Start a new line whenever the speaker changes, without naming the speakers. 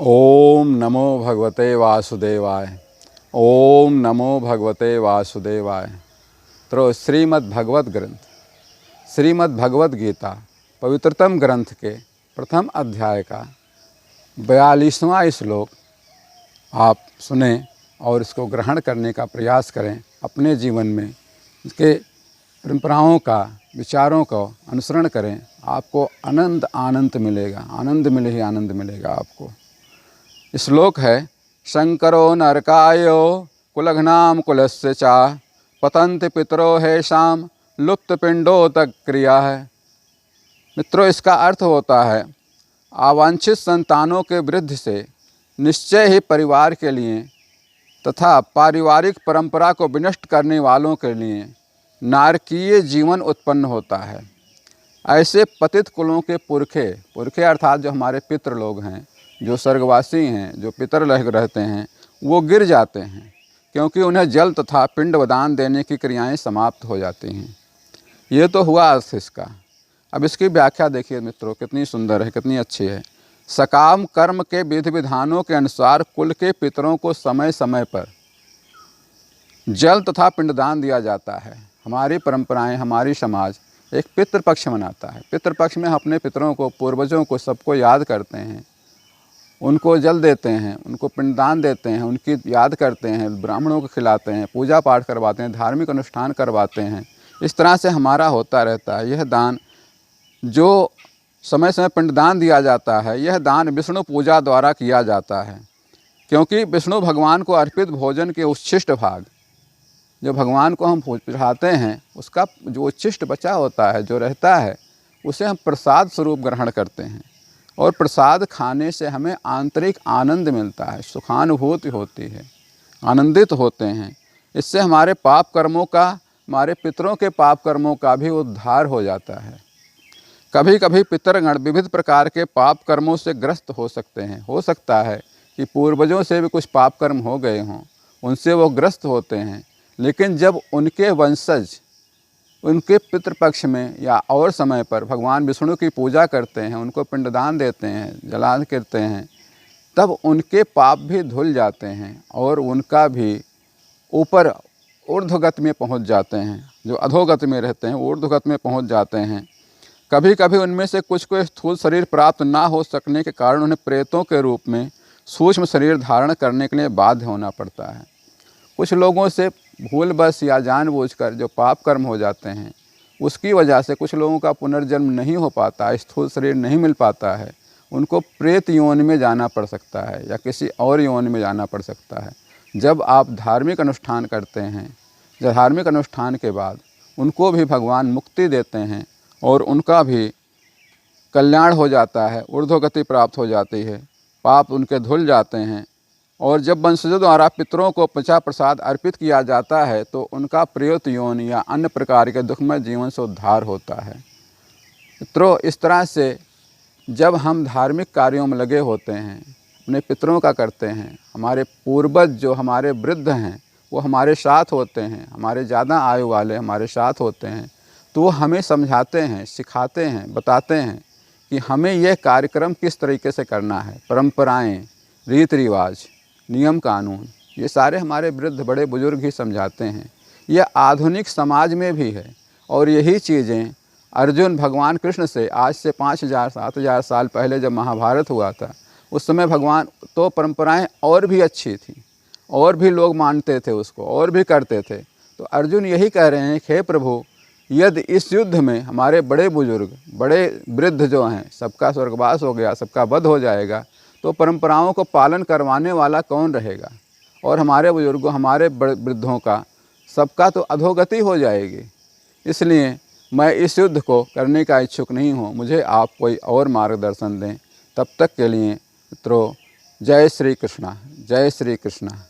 ओम नमो भगवते वासुदेवाय। ओम नमो भगवते वासुदेवाय। तो श्रीमद् भगवत ग्रंथ, श्रीमद् भगवत गीता पवित्रतम ग्रंथ के प्रथम अध्याय का 42वां श्लोक आप सुने और इसको ग्रहण करने का प्रयास करें। अपने जीवन में इसके परंपराओं का, विचारों का अनुसरण करें। आपको आनंद मिलेगा, आनंद मिले ही आनंद मिलेगा आपको। श्लोक है, शंकरो नरकायो कुलघ्नाम कुलस्य चा पतंत पितरो हेषाम लुप्त पिंडोतक क्रिया है। मित्रों, इसका अर्थ होता है अवांछित संतानों के वृद्धि से निश्चय ही परिवार के लिए तथा पारिवारिक परंपरा को विनष्ट करने वालों के लिए नारकीय जीवन उत्पन्न होता है। ऐसे पतित कुलों के पुरखे अर्थात जो हमारे पितृ लोग हैं, जो स्वर्गवासी हैं, जो पितर रहते हैं, वो गिर जाते हैं क्योंकि उन्हें जल तथा पिंडदान देने की क्रियाएं समाप्त हो जाती हैं। ये तो हुआ अर्थ इसका। अब इसकी व्याख्या देखिए मित्रों, कितनी सुंदर है, कितनी अच्छी है। सकाम कर्म के विधि विधानों के अनुसार कुल के पितरों को समय समय पर जल तथा पिंडदान दिया जाता है। हमारी परंपराएं, हमारी समाज एक पितृपक्ष मनाता है। पितृपक्ष में हम अपने पितरों को, पूर्वजों को, सबको याद करते हैं, उनको जल देते हैं, उनको पिंडदान देते हैं, उनकी याद करते हैं, ब्राह्मणों को खिलाते हैं, पूजा पाठ करवाते हैं, धार्मिक अनुष्ठान करवाते हैं। इस तरह से हमारा होता रहता है। यह दान, जो समय समय पिंडदान दिया जाता है, यह दान विष्णु पूजा द्वारा किया जाता है, क्योंकि विष्णु भगवान को अर्पित भोजन के उच्छिष्ट भाग, जो भगवान को हम चढ़ाते हैं, उसका जो उच्छिष्ट बचा होता है, जो रहता है, उसे हम प्रसाद स्वरूप ग्रहण करते हैं। और प्रसाद खाने से हमें आंतरिक आनंद मिलता है, सुखानुभूति होती है, आनंदित होते हैं। इससे हमारे पाप कर्मों का, हमारे पितरों के पाप कर्मों का भी उद्धार हो जाता है। कभी कभी पितरगण विविध प्रकार के पाप कर्मों से ग्रस्त हो सकते हैं। हो सकता है कि पूर्वजों से भी कुछ पाप कर्म हो गए हों, उनसे वो ग्रस्त होते हैं। लेकिन जब उनके वंशज उनके पितृपक्ष में या और समय पर भगवान विष्णु की पूजा करते हैं, उनको पिंडदान देते हैं, जलाद करते हैं, तब उनके पाप भी धुल जाते हैं और उनका भी ऊपर ऊर्ध्वगति में पहुंच जाते हैं। जो अधोगति में रहते हैं, ऊर्ध्वगति में पहुंच जाते हैं। कभी कभी उनमें से कुछ को स्थूल शरीर प्राप्त ना हो सकने के कारण उन्हें प्रेतों के रूप में सूक्ष्म शरीर धारण करने के लिए बाध्य होना पड़ता है। कुछ लोगों से भूलवश या जानबूझकर जो पाप कर्म हो जाते हैं, उसकी वजह से कुछ लोगों का पुनर्जन्म नहीं हो पाता, स्थूल शरीर नहीं मिल पाता है। उनको प्रेत योनि में जाना पड़ सकता है या किसी और योनि में जाना पड़ सकता है। जब आप धार्मिक अनुष्ठान करते हैं, जब धार्मिक अनुष्ठान के बाद उनको भी भगवान मुक्ति देते हैं और उनका भी कल्याण हो जाता है, ऊर्ध्वगति प्राप्त हो जाती है, पाप उनके धुल जाते हैं। और जब वंशजों द्वारा पितरों को पचा प्रसाद अर्पित किया जाता है तो उनका प्रेत योनि या अन्य प्रकार के दुखमय जीवन से उद्धार होता है। मित्रों, इस तरह से जब हम धार्मिक कार्यों में लगे होते हैं, अपने पितरों का करते हैं, हमारे पूर्वज जो हमारे वृद्ध हैं वो हमारे साथ होते हैं, हमारे ज़्यादा आयु वाले हमारे साथ होते हैं, तो वो हमें समझाते हैं, सिखाते हैं, बताते हैं कि हमें यह कार्यक्रम किस तरीके से करना है। परंपराएँ, रीति रिवाज, नियम कानून, ये सारे हमारे वृद्ध बड़े बुजुर्ग ही समझाते हैं। यह आधुनिक समाज में भी है। और यही चीज़ें अर्जुन भगवान कृष्ण से आज से 5000-7000 साल पहले जब महाभारत हुआ था, उस समय भगवान तो परंपराएं और भी अच्छी थी, और भी लोग मानते थे उसको, और भी करते थे। तो अर्जुन यही कह रहे हैं, हे प्रभु, यदि इस युद्ध में हमारे बड़े बुजुर्ग, बड़े वृद्ध जो हैं, सबका स्वर्गवास हो गया, सबका वध हो जाएगा, तो परंपराओं को पालन करवाने वाला कौन रहेगा? और हमारे बुजुर्गों, हमारे वृद्धों का, सबका तो अधोगति हो जाएगी। इसलिए मैं इस युद्ध को करने का इच्छुक नहीं हूँ। मुझे आप कोई और मार्गदर्शन दें। तब तक के लिए मित्रों, जय श्री कृष्णा, जय श्री कृष्णा।